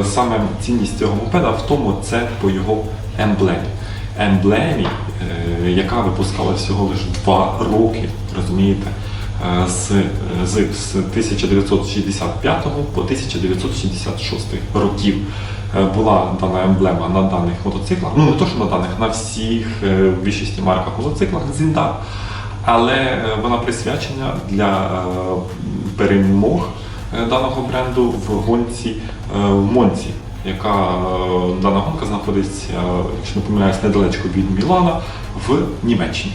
Саме цінність цього мопеда в тому, це по його емблемі. Емблемі, яка випускалася всього лише 2 роки, розумієте, з 1965 по 1966 років була дана емблема на даних мотоциклах, ну не то, що на даних, на всіх більшості марках мотоциклах Зіндар, але вона присвячена для перемог даного бренду в гонці в Монці, яка дана гонка знаходиться, якщо не помиляюсь, недалечко від Мілана в Німеччині.